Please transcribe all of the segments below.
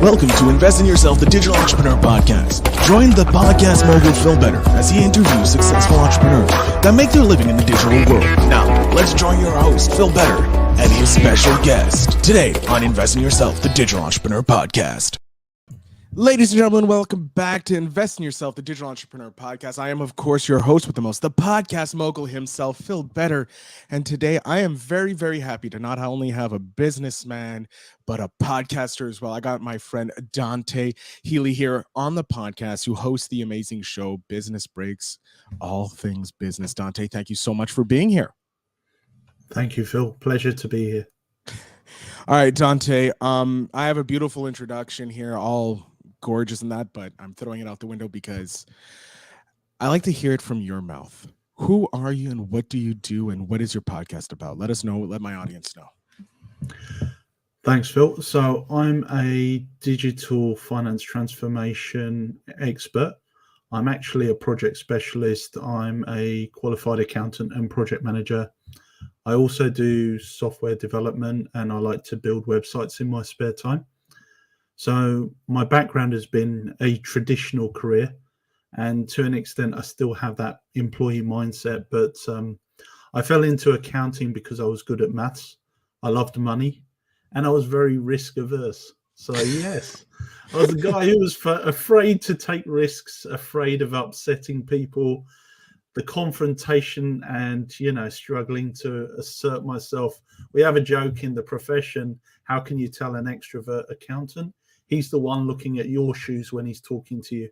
Welcome to Invest in Yourself, the Digital Entrepreneur Podcast. Join the podcast mogul Phil Better as he interviews successful entrepreneurs that make their living in the digital world. Now, let's join your host, Phil Better, and his special guest today on Invest in Yourself, the Digital Entrepreneur Podcast. Ladies and gentlemen, welcome back to Invest in Yourself, the Digital Entrepreneur Podcast. I am, of course, your host with the most, the podcast mogul himself, Phil Better. And today I am very, very happy to not only have a businessman, but a podcaster as well. I got my friend Dante Healy here on the podcast, who hosts the amazing show Business Breaks, all things business. Dante, thank you so much for being here. Thank you, Phil. Pleasure to be here. All right, Dante, I have a beautiful introduction here, all gorgeous and that, but I'm throwing it out the window because I like to hear it from your mouth. Who are you and what do you do and what is your podcast about? Let us know. Let my audience know. Thanks, Phil. So I'm a digital finance transformation expert. I'm actually a project specialist. I'm a qualified accountant and project manager. I also do software development and I like to build websites in my spare time. So my background has been a traditional career, and to an extent, I still have that employee mindset. But I fell into accounting because I was good at maths. I loved money, and I was very risk averse. So yes, I was a guy who was afraid to take risks, afraid of upsetting people, the confrontation, and struggling to assert myself. We have a joke in the profession: how can you tell an extrovert accountant? He's the one looking at your shoes when he's talking to you.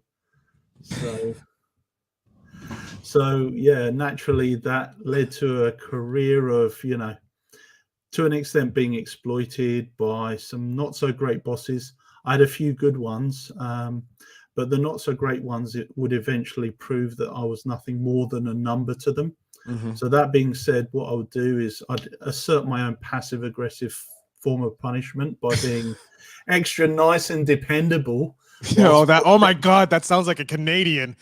So yeah, naturally that led to a career of, to an extent being exploited by some not so great bosses. I had a few good ones, but the not so great ones, it would eventually prove that I was nothing more than a number to them. Mm-hmm. So that being said, what I would do is I'd assert my own passive aggressive form of punishment by being extra nice and dependable. Oh my God, that sounds like a Canadian.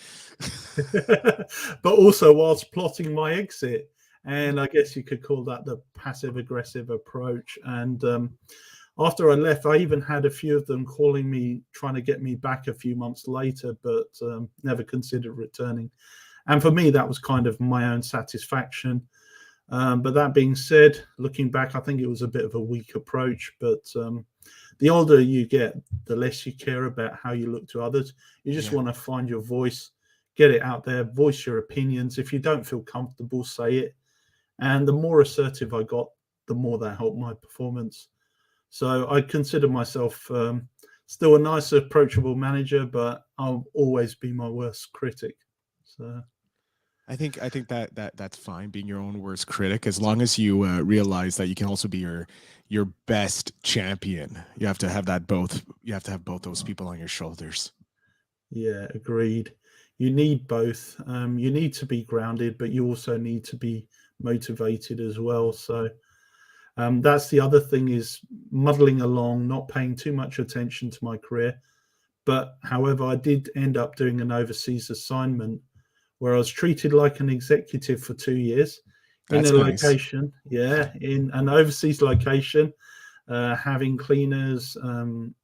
But also whilst plotting my exit. And I guess you could call that the passive aggressive approach. And after I left, I even had a few of them calling me, trying to get me back a few months later, but never considered returning. And for me, that was kind of my own satisfaction. But that being said, looking back, I think it was a bit of a weak approach. But the older you get, the less you care about how you look to others. You just want to find your voice, get it out there, voice your opinions. If you don't feel comfortable, say it. And the more assertive I got, the more that helped my performance. So I consider myself still a nice, approachable manager, but I'll always be my worst critic. So I think that's fine, being your own worst critic, as long as you realize that you can also be your best champion. You have to have that both. You have to have both those people on your shoulders. Yeah, agreed. You need both. You need to be grounded, but you also need to be motivated as well. So that's the other thing, is muddling along, not paying too much attention to my career. But however, I did end up doing an overseas assignment where I was treated like an executive for 2 years. That's in a nice location. Yeah, in an overseas location, having cleaners, and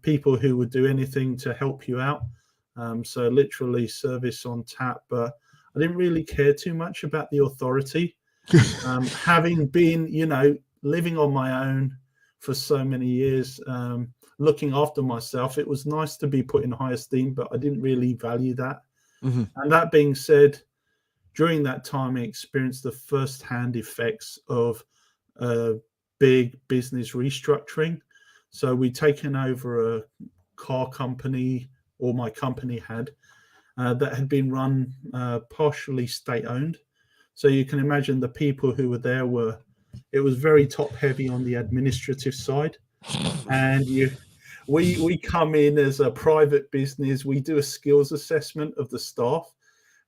people who would do anything to help you out. So literally service on tap. But I didn't really care too much about the authority. Having been, living on my own for so many years, looking after myself, it was nice to be put in high esteem, but I didn't really value that. Mm-hmm. And that being said, during that time, I experienced the first-hand effects of big business restructuring. So we'd taken over a car company, or my company had, that had been run partially state-owned. So you can imagine the people who were there it was very top-heavy on the administrative side. And we come in as a private business. We do a skills assessment of the staff,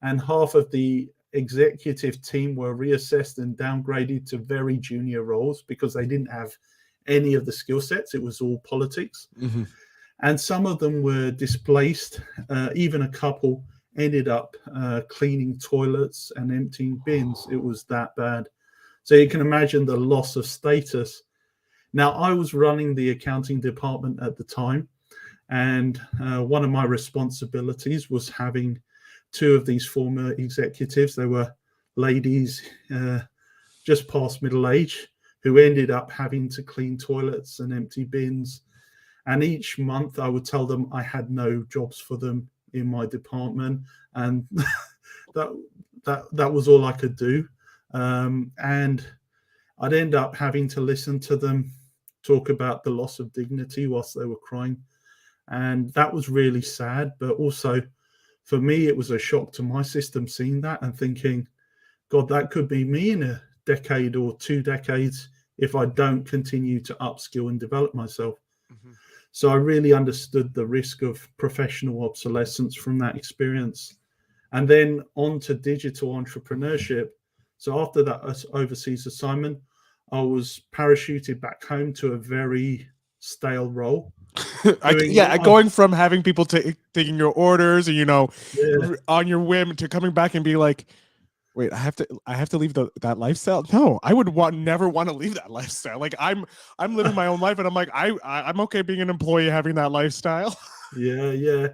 and half of the executive team were reassessed and downgraded to very junior roles because they didn't have any of the skill sets. It was all politics. Mm-hmm. And some of them were displaced. Even a couple ended up cleaning toilets and emptying bins. It was that bad. So you can imagine the loss of status. Now, I was running the accounting department at the time, and one of my responsibilities was having two of these former executives. They were ladies just past middle age who ended up having to clean toilets and empty bins. And each month I would tell them I had no jobs for them in my department, and that was all I could do. And I'd end up having to listen to them talk about the loss of dignity whilst they were crying. And that was really sad. But also for me, it was a shock to my system seeing that and thinking, God, that could be me in a decade or 2 decades if I don't continue to upskill and develop myself. Mm-hmm. So I really understood the risk of professional obsolescence from that experience. And then on to digital entrepreneurship. So after that overseas assignment, I was parachuted back home to a very stale role. Going from having people taking your orders, and on your whim, to coming back and be like, wait, I have to leave that lifestyle. No, I would never want to leave that lifestyle. Like I'm living my own life, and I'm like, I'm okay being an employee having that lifestyle. Yeah,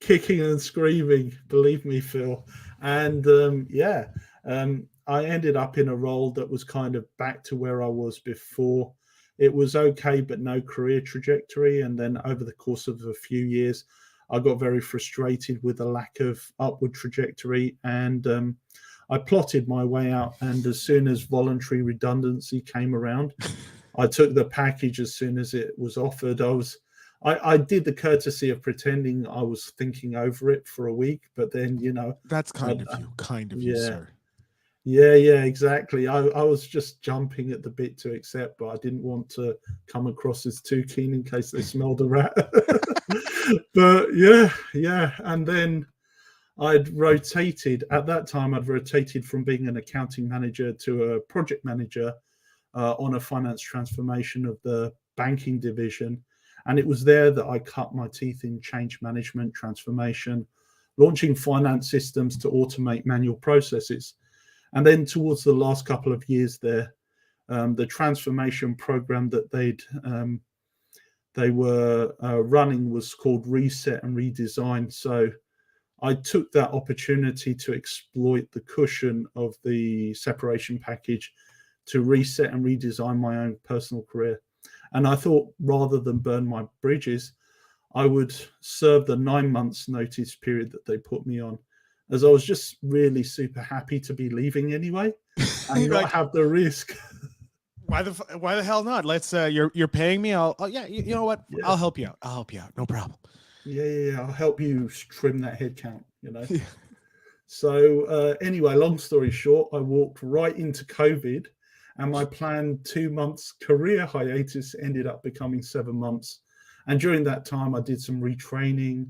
kicking and screaming, believe me, Phil. And I ended up in a role that was kind of back to where I was before. It was okay, but no career trajectory. And then over the course of a few years, I got very frustrated with the lack of upward trajectory, and I plotted my way out. And as soon as voluntary redundancy came around, I took the package as soon as it was offered. I did the courtesy of pretending I was thinking over it for a week, but then, that's kind of you, sir. Yeah, exactly. I was just jumping at the bit to accept, but I didn't want to come across as too keen in case they smelled a rat. But yeah. And then I'd rotated from being an accounting manager to a project manager on a finance transformation of the banking division. And it was there that I cut my teeth in change management, transformation, launching finance systems to automate manual processes. And then towards the last couple of years there, the transformation program that they were running was called Reset and Redesign. So I took that opportunity to exploit the cushion of the separation package to reset and redesign my own personal career. And I thought, rather than burn my bridges, I would serve the 9 months notice period that they put me on, as I was just really super happy to be leaving anyway and not have the risk. Why the hell not? Let's you're paying me. You know what? Yeah. I'll help you out. No problem. Yeah. I'll help you trim that head count, Yeah. So anyway, long story short, I walked right into COVID, and my planned 2 months career hiatus ended up becoming 7 months. And during that time, I did some retraining.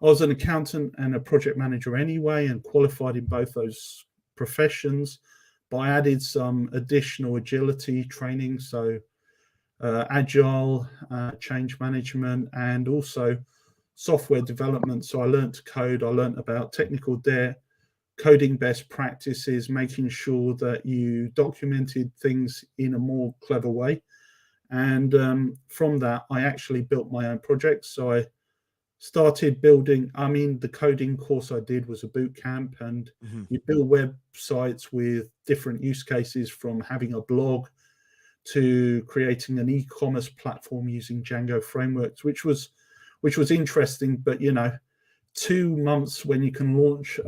I was an accountant and a project manager anyway, and qualified in both those professions. But I added some additional agility training, so agile, change management, and also software development. So I learned to code. I learned about technical debt, coding best practices, making sure that you documented things in a more clever way. And from that, I actually built my own projects. So I started building, the coding course I did was a boot camp, and you build websites with different use cases, from having a blog to creating an e-commerce platform using Django frameworks, which was interesting. But 2 months when you can launch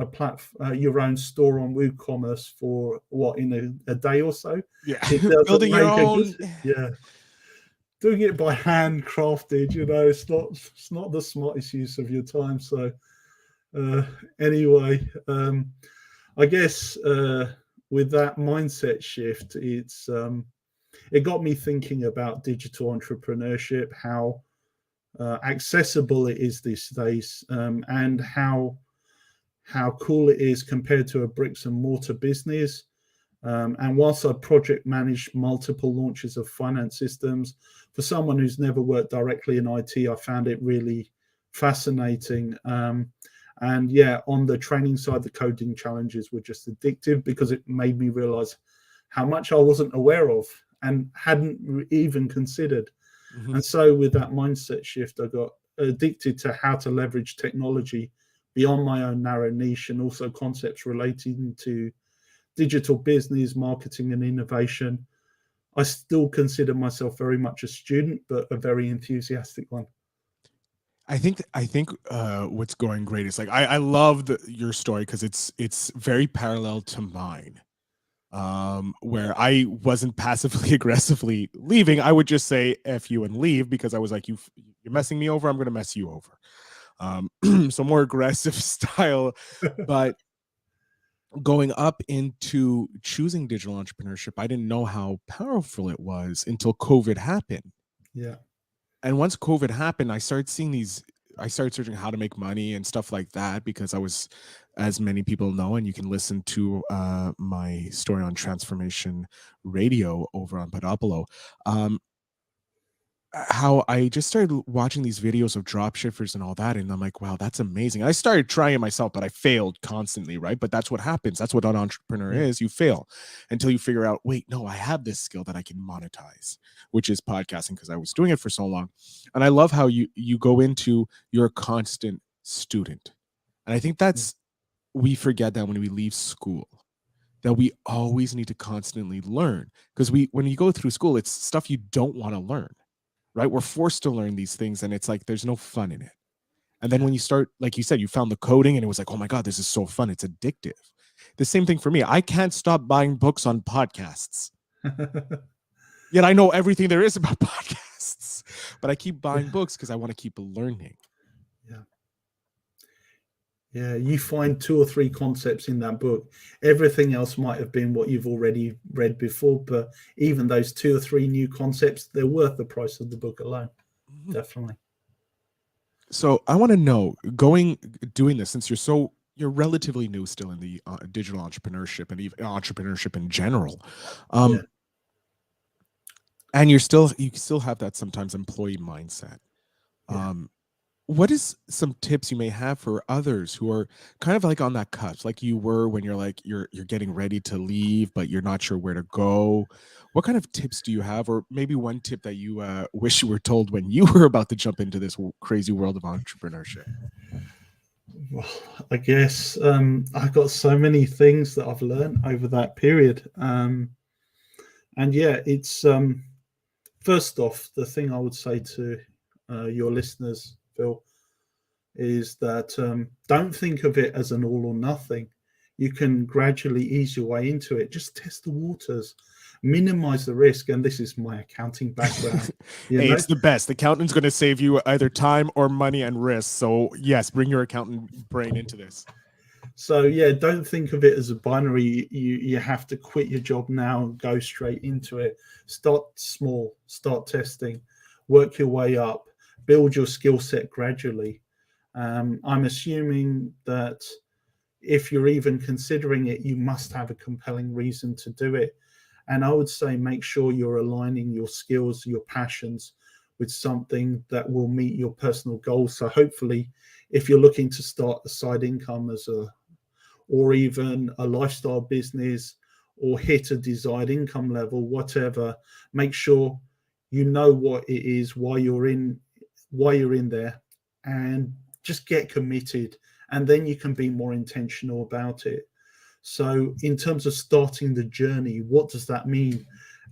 your own store on WooCommerce for in a day or so. Yeah, building your own. Yeah, doing it by hand crafted. It's not the smartest use of your time. So anyway, I guess with that mindset shift, it got me thinking about digital entrepreneurship, how accessible it is these days, and how cool it is compared to a bricks and mortar business. And whilst I project managed multiple launches of finance systems, for someone who's never worked directly in IT, I found it really fascinating. And yeah, on the training side, the coding challenges were just addictive, because it made me realize how much I wasn't aware of. and hadn't even considered. Mhm. And so with that mindset shift, I got addicted to how to leverage technology beyond my own narrow niche, and also concepts relating to digital business, marketing, and innovation. I still consider myself very much a student, but a very enthusiastic one. I think what's going great is like I love your story because it's very parallel to mine. Where I wasn't passively aggressively leaving, I would just say "f you" and leave because I was like, you're messing me over, I'm gonna mess you over. So more aggressive style, but going up into choosing digital entrepreneurship, I didn't know how powerful it was until COVID happened. Yeah. And once COVID happened, I started searching how to make money and stuff like that because I was, as many people know, and you can listen to my story on Transformation Radio over on Podopolo. Um, how I just started watching these videos of drop shippers and all that, and I'm like, wow, that's amazing. I started trying it myself, but I failed constantly, right? But that's what happens. That's what an entrepreneur Yeah. is. You fail until you figure out, wait, no, I have this skill that I can monetize, which is podcasting because I was doing it for so long. And I love how you go into you're a constant student. And I think that's we forget that when we leave school, that we always need to constantly learn because when you go through school, it's stuff you don't want to learn, right? We're forced to learn these things and it's like there's no fun in it. And then when you start, like you said, you found the coding and it was like, oh my God, this is so fun. It's addictive. The same thing for me. I can't stop buying books on podcasts. Yet I know everything there is about podcasts, but I keep buying books because I want to keep learning. Yeah. Yeah, you find two or three concepts in that book. Everything else might have been what you've already read before, but even those two or three new concepts, they're worth the price of the book alone. Definitely. So I want to know, doing this since you're relatively new still in the digital entrepreneurship and even entrepreneurship in general. Yeah. And you still have that sometimes employee mindset. Yeah. What is some tips you may have for others who are kind of like on that cusp, like you were when you're like you're getting ready to leave, but you're not sure where to go? What kind of tips do you have, or maybe one tip that you wish you were told when you were about to jump into this crazy world of entrepreneurship? Well, I guess I've got so many things that I've learned over that period. And yeah, it's first off, the thing I would say to your listeners, Phil, is that don't think of it as an all or nothing. You can gradually ease your way into it. Just test the waters, minimize the risk. And this is my accounting background. Hey, it's the best. The accountant's going to save you either time or money and risk. So yes, bring your accountant brain into this. So yeah, don't think of it as a binary. You have to quit your job now and go straight into it. Start small, start testing, work your way up, build your skill set gradually. I'm assuming that if you're even considering it, you must have a compelling reason to do it. And I would say make sure you're aligning your skills, your passions with something that will meet your personal goals. So hopefully, if you're looking to start a side income or even a lifestyle business or hit a desired income level, whatever, make sure you know what it is, why you're in there, and just get committed, and then you can be more intentional about it. So in terms of starting the journey, what does that mean?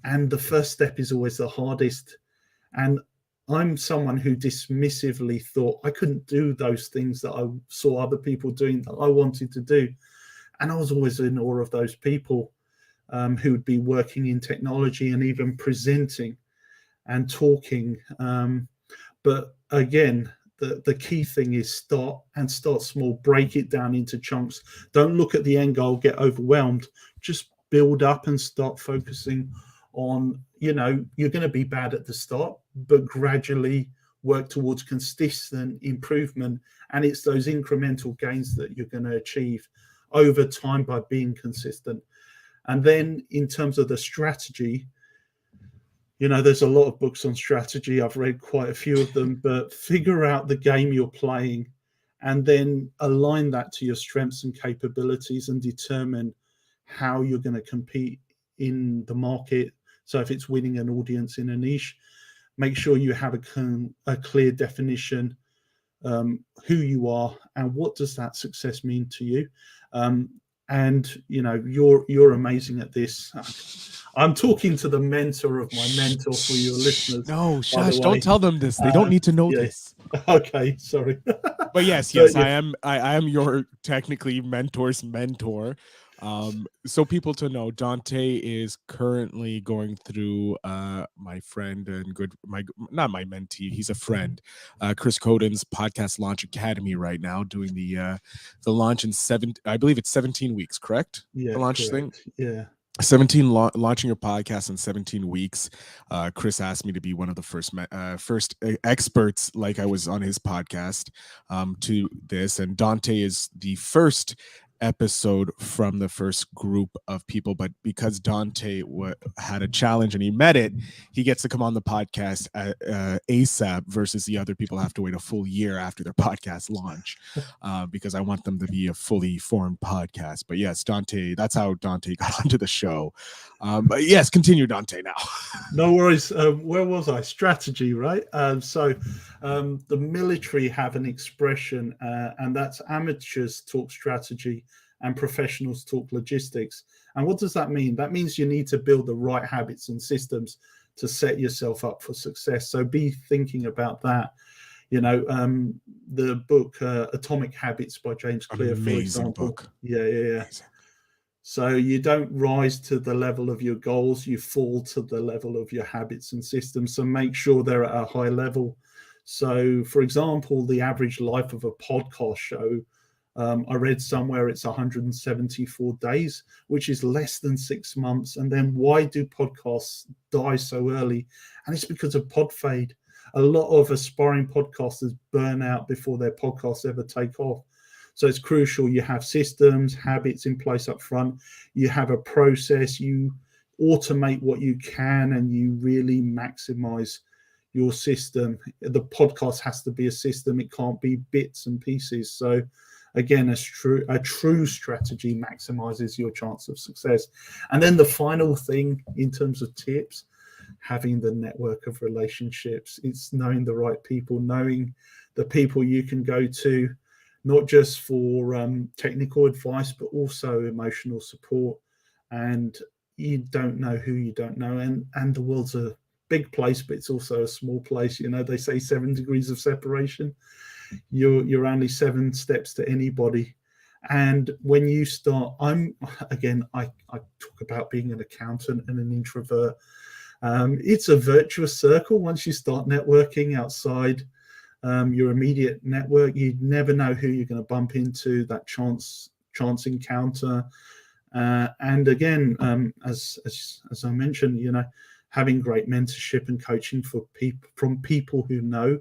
And the first step is always the hardest. And I'm someone who dismissively thought I couldn't do those things that I saw other people doing that I wanted to do. And I was always in awe of those people who would be working in technology and even presenting and talking. But again, the key thing is start small, break it down into chunks. Don't look at the end goal, get overwhelmed. Just build up and start focusing on, you're going to be bad at the start, but gradually work towards consistent improvement. And it's those incremental gains that you're going to achieve over time by being consistent. And then in terms of the strategy, there's a lot of books on strategy. I've read quite a few of them, but figure out the game you're playing and then align that to your strengths and capabilities and determine how you're going to compete in the market, So if it's winning an audience in a niche, make sure you have a clear definition, who you are and what does that success mean to you. And you're amazing at this. I'm talking to the mentor of my mentor for your listeners. No, shush! Don't tell them this. They don't need to know this. Okay, sorry. But yes, So, I am. I am your technically mentor's mentor. So people to know, Dante is currently going through my friend and not my mentee, he's a friend, Chris Cowden's podcast launch academy right now, doing the launch in I believe it's 17 weeks, correct? Yeah, the launch correct. thing. Yeah. 17 launching your podcast in 17 weeks. Chris asked me to be one of the first experts, like I was on his podcast, to this, and Dante is the first episode from the first group of people, but because Dante had a challenge and he met it, he gets to come on the podcast ASAP versus the other people have to wait a full year after their podcast launch, because I want them to be a fully formed podcast. But yes, Dante, that's how Dante got onto the show. But yes, continue, Dante, now. No worries. Where was I? Strategy, right? So the military have an expression, and that's amateurs talk strategy and professionals talk logistics. And what does that mean? That means you need to build the right habits and systems to set yourself up for success. So be thinking about that. The book Atomic Habits by James Clear, Amazing for example. Book. Yeah. Amazing. So you don't rise to the level of your goals, you fall to the level of your habits and systems. So make sure they're at a high level. So, for example, the average life of a podcast show, I read somewhere it's 174 days, which is less than 6 months. And then why do podcasts die so early? And it's because of pod fade. A lot of aspiring podcasters burn out before their podcasts ever take off. So it's crucial you have systems, habits in place up front. You have a process, you automate what you can, and you really maximize your system. The podcast has to be a system. It can't be bits and pieces. So again, a true strategy maximizes your chance of success. And then the final thing in terms of tips, having the network of relationships. It's knowing the right people, knowing the people you can go to, not just for technical advice, but also emotional support. And you don't know who you don't know. And the world's a big place, but it's also a small place. They say 7 degrees of separation. You're only 7 steps to anybody. And when you start, I talk about being an accountant and an introvert. It's a virtuous circle. Once you start networking outside your immediate network, you never know who you're going to bump into, that chance encounter. And again, as I mentioned, having great mentorship and coaching from people who know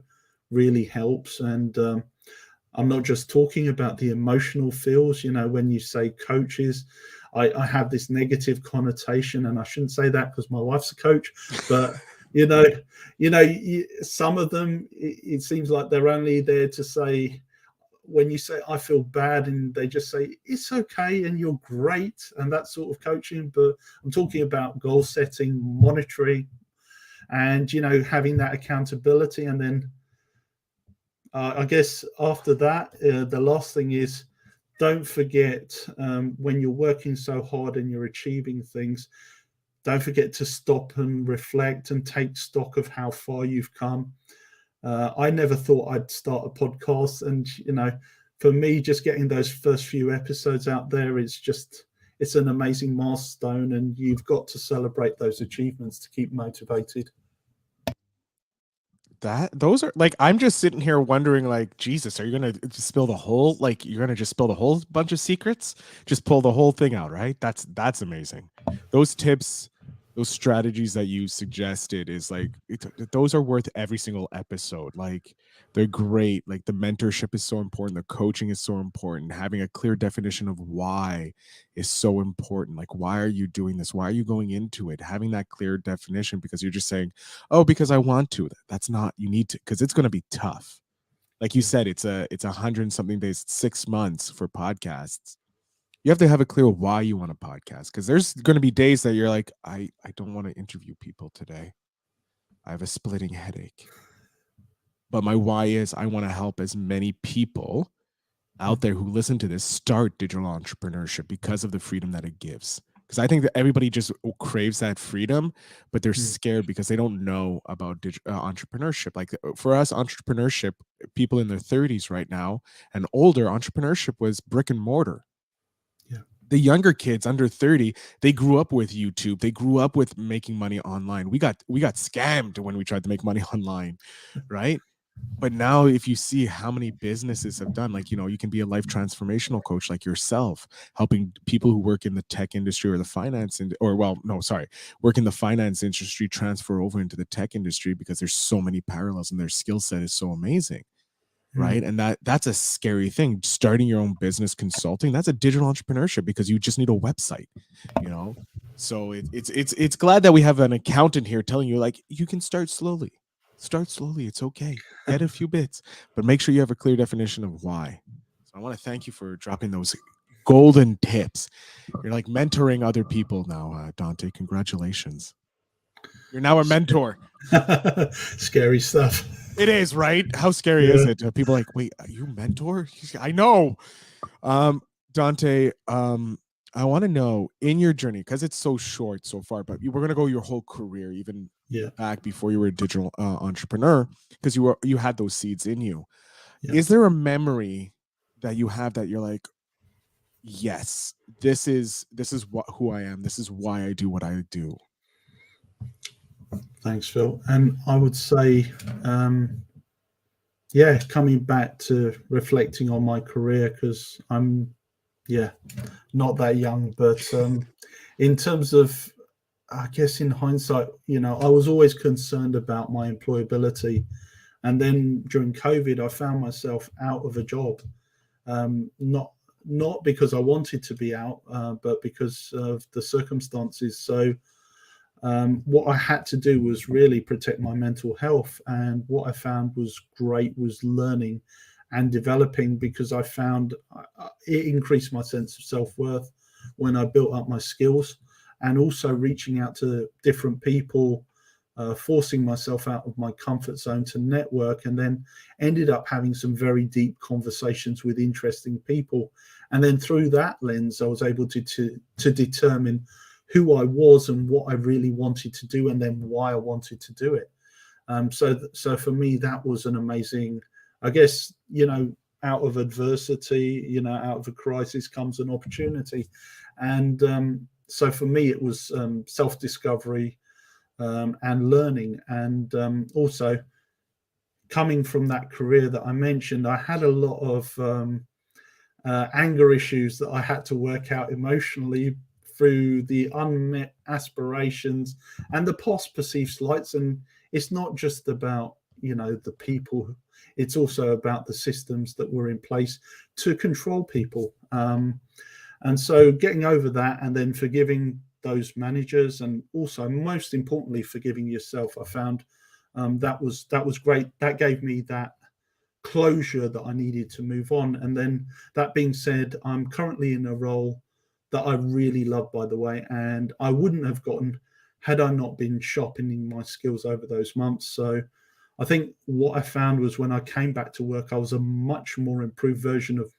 really helps. And I'm not just talking about the emotional feels. When you say coaches, I have this negative connotation, and I shouldn't say that because my wife's a coach, but some of them, it seems like they're only there to say, when you say I feel bad, and they just say it's okay and you're great, and that sort of coaching. But I'm talking about goal setting, monitoring, and having that accountability. And then I guess after that, the last thing is, don't forget, when you're working so hard and you're achieving things, don't forget to stop and reflect and take stock of how far you've come. I never thought I'd start a podcast, and for me, just getting those first few episodes out there, it's an amazing milestone, and you've got to celebrate those achievements to keep motivated. Those are like, I'm just sitting here wondering, like, Jesus, are you gonna spill the whole, like, you're gonna just spill the whole bunch of secrets, just pull the whole thing out, right? That's amazing. Those tips, those strategies that you suggested is like, those are worth every single episode. Like, they're great. Like, the mentorship is so important, the coaching is so important, having a clear definition of why is so important. Like, why are you doing this? Why are you going into it? Having that clear definition, because you're just saying, oh, because I want to. That's not, you need to, because it's going to be tough. Like you said, it's 100 and something days, 6 months for podcasts. you have to have a clear why you want a podcast, because there's going to be days that you're like, I don't want to interview people today. I have a splitting headache. But my why is I want to help as many people out there who listen to this start digital entrepreneurship because of the freedom that it gives. Because I think that everybody just craves that freedom, but they're scared because they don't know about entrepreneurship. Like for us, entrepreneurship, people in their 30s right now and older, entrepreneurship was brick and mortar. Yeah. The younger kids under 30, they grew up with YouTube. They grew up with making money online. We got scammed when we tried to make money online, right? But now if you see how many businesses have done, like, you can be a life transformational coach like yourself, helping people who work in the tech industry or the finance work in the finance industry transfer over into the tech industry because there's so many parallels and their skill set is so amazing. Right. And that's a scary thing. Starting your own business consulting, that's a digital entrepreneurship because you just need a website, So it's glad that we have an accountant here telling you, like, you can start slowly. It's okay. Get a few bits, but make sure you have a clear definition of why. So I want to thank you for dropping those golden tips. You're like mentoring other people now, Dante. Congratulations. You're now a mentor. Scary stuff. It is, right? How scary is it? People are like, wait, are you mentor? I know. Dante, I want to know in your journey, because it's so short so far, but we're going to go your whole career, even back before you were a digital entrepreneur, because you had those seeds in you. Yeah. Is there a memory that you have that you're like, yes, this is who I am. This is why I do what I do. Thanks, Phil. And I would say, coming back to reflecting on my career, because I'm, not that young, but in terms of, I guess in hindsight, I was always concerned about my employability. And then during COVID, I found myself out of a job, not because I wanted to be out, but because of the circumstances. So what I had to do was really protect my mental health. And what I found was great was learning and developing, because I found it increased my sense of self-worth when I built up my skills, and also reaching out to different people, forcing myself out of my comfort zone to network, and then ended up having some very deep conversations with interesting people. And then through that lens, I was able to determine who I was and what I really wanted to do, and then why I wanted to do it. So for me, that was an amazing, I guess, out of adversity, out of a crisis comes an opportunity. And so for me, it was self-discovery and learning. And also coming from that career that I mentioned, I had a lot of anger issues that I had to work out emotionally through the unmet aspirations and the perceived slights. And it's not just about, the people, it's also about the systems that were in place to control people. And so getting over that, and then forgiving those managers, and also most importantly, forgiving yourself, I found that was great. That gave me that closure that I needed to move on. And then that being said, I'm currently in a role that I really love, by the way, and I wouldn't have gotten had I not been sharpening my skills over those months. So I think what I found was when I came back to work, I was a much more improved version of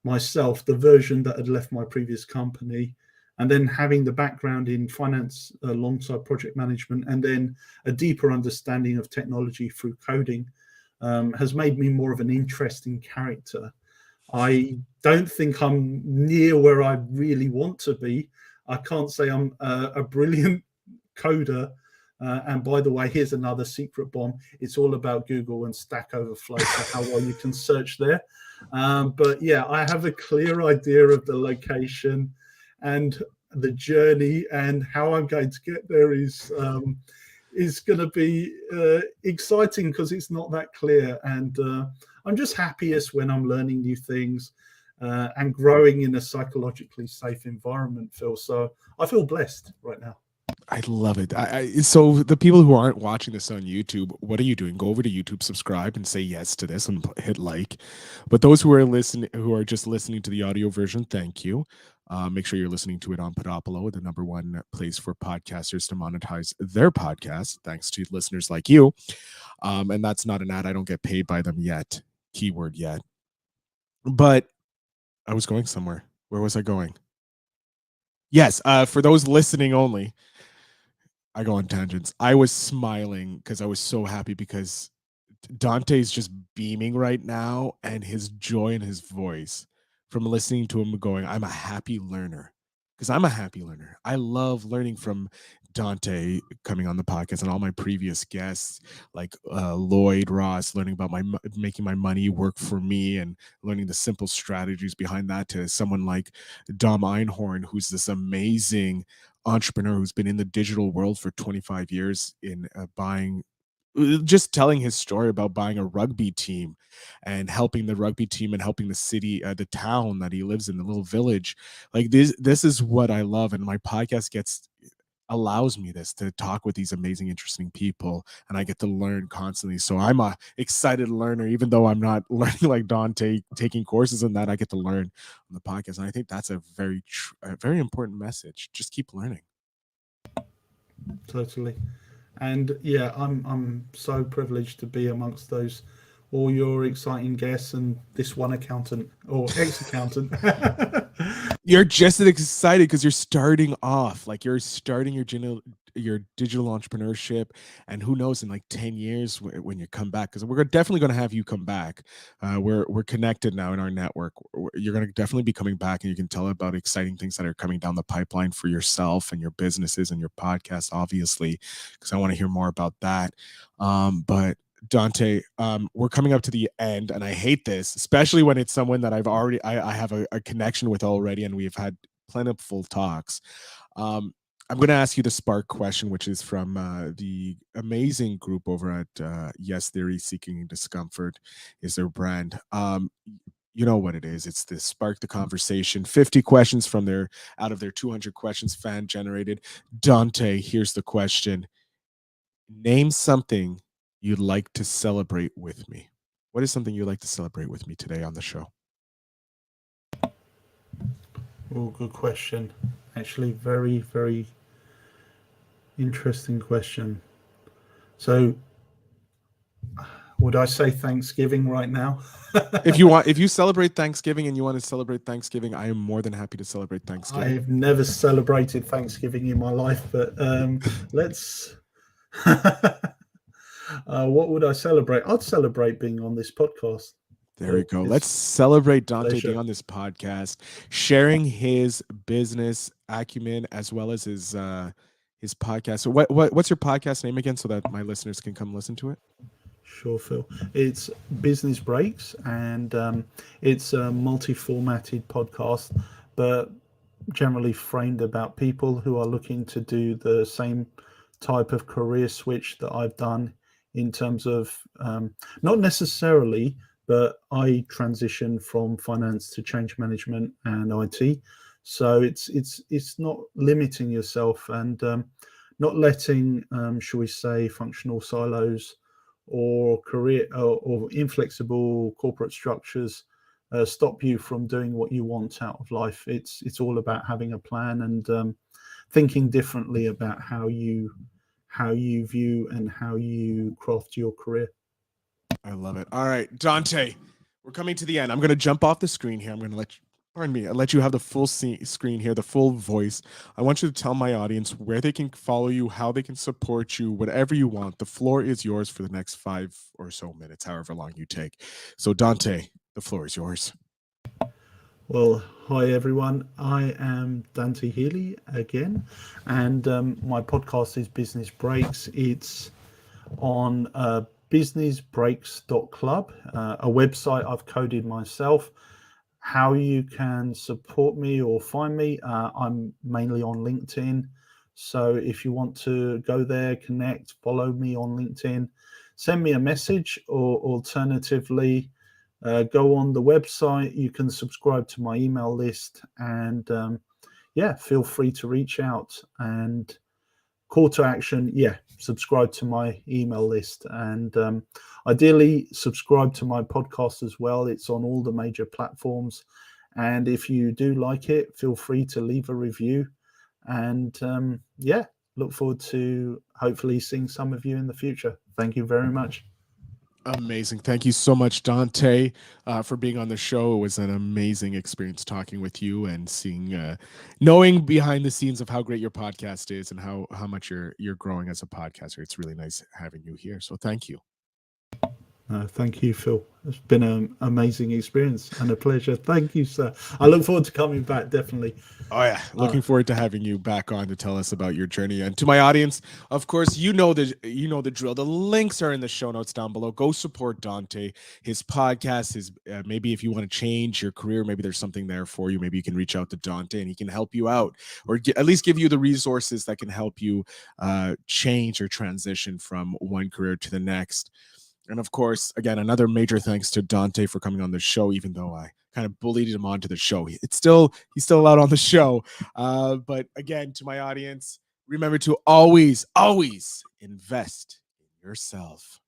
myself, the version that had left my previous company. And then having the background in finance alongside project management, and then a deeper understanding of technology through coding, has made me more of an interesting character. I don't think I'm near where I really want to be. I can't say I'm a brilliant coder. And by the way, here's another secret bomb. It's all about Google and Stack Overflow, so how well you can search there. But yeah, I have a clear idea of the location and the journey, and how I'm going to get there is going to be exciting, because it's not that clear. And I'm just happiest when I'm learning new things and growing in a psychologically safe environment, Phil. So I feel blessed right now. I love it. So the people who aren't watching this on YouTube, what are you doing? Go over to YouTube, subscribe, and say yes to this, and hit like. But those who are listening, who are just listening to the audio version, thank you. Make sure you're listening to it on Podopolo, the number one place for podcasters to monetize their podcast, thanks to listeners like you. And that's not an ad. I don't get paid by them yet. Keyword yet. But I was going somewhere. Where was I going? Yes, for those listening only, I go on tangents. I was smiling because I was so happy because Dante's just beaming right now, and his joy in his voice from listening to him going, I'm a happy learner. Because I'm a happy learner. I love learning from Dante coming on the podcast and all my previous guests, like Lloyd Ross, learning about making my money work for me and learning the simple strategies behind that, to someone like Dom Einhorn, who's this amazing entrepreneur who's been in the digital world for 25 years in buying, just telling his story about buying a rugby team and helping the rugby team and helping the city, the town that he lives in, the little village. Like this is what I love, and my podcast allows me this, to talk with these amazing, interesting people, and I get to learn constantly. So I'm a excited learner, even though I'm not learning like Dante, taking courses in that. I get to learn on the podcast, and I think that's a very important message. Just keep learning. Totally. And yeah, I'm so privileged to be amongst those, all your exciting guests, and this one accountant or ex-accountant. You're just as excited because you're starting off, like you're starting your digital entrepreneurship, and who knows, in like 10 years when you come back, because we're definitely going to have you come back. We're connected now in our network. You're going to definitely be coming back, and you can tell about exciting things that are coming down the pipeline for yourself and your businesses and your podcast, obviously, because I want to hear more about that. But Dante, we're coming up to the end, and I hate this, especially when it's someone that I have a connection with already, and we've had plentiful talks. I'm going to ask you the spark question, which is from the amazing group over at Yes Theory. Seeking Discomfort is their brand. You know what it is. It's the Spark the Conversation. 50 questions from out of their 200 questions, fan generated. Dante, here's the question. Name something you'd like to celebrate with me. What is something you'd like to celebrate with me today on the show? Oh, good question. Actually, very, very interesting question. So, would I say Thanksgiving right now? If you celebrate Thanksgiving and you want to celebrate Thanksgiving, I am more than happy to celebrate Thanksgiving. I've never celebrated Thanksgiving in my life, but let's. What would I celebrate? I'd celebrate being on this podcast. There we go. Let's celebrate Dante pleasure. being on this podcast, sharing his business acumen as well as his podcast. So what's your podcast name again, so that my listeners can come listen to it? Sure, Phil. It's Business Breaks, and it's a multi-formatted podcast, but generally framed about people who are looking to do the same type of career switch that I've done, in terms of not necessarily, but I transitioned from finance to change management and IT. So it's not limiting yourself, and not letting, shall we say, functional silos or career or inflexible corporate structures stop you from doing what you want out of life. It's all about having a plan and thinking differently about how you view and how you craft your career. I love it. All right, Dante, we're coming to the end. I'm going to jump off the screen here. I'm going to let you have the full screen here, the full voice. I want you to tell my audience where they can follow you, how they can support you, whatever you want. The floor is yours for the next 5 or so minutes, however long you take. So Dante, the floor is yours. Well, hi everyone. I am Dante Healy again, and my podcast is Business Breaks. It's on businessbreaks.club, a website I've coded myself. How you can support me or find me, I'm mainly on LinkedIn. So if you want to go there, connect, follow me on LinkedIn, send me a message, or alternatively, go on the website. You can subscribe to my email list, and feel free to reach out. And call to action, subscribe to my email list, and ideally subscribe to my podcast as well. It's on all the major platforms, and if you do like it, feel free to leave a review. And look forward to hopefully seeing some of you in the future. Thank you very much. Amazing. Thank you so much, Dante, for being on the show. It was an amazing experience talking with you and seeing, knowing behind the scenes of how great your podcast is and how much you're growing as a podcaster. It's really nice having you here. So thank you. Thank you, Phil. It's been an amazing experience and a pleasure. Thank you, sir. I look forward to coming back, definitely. Oh, yeah. Looking forward to having you back on to tell us about your journey. And to my audience, of course, you know the drill. The links are in the show notes down below. Go support Dante, his podcast, his maybe if you want to change your career, maybe there's something there for you. Maybe you can reach out to Dante and he can help you out, or at least give you the resources that can help you change or transition from one career to the next. And of course, again, another major thanks to Dante for coming on the show, even though I kind of bullied him onto the show. He's still out on the show. But again, to my audience, remember to always invest in yourself.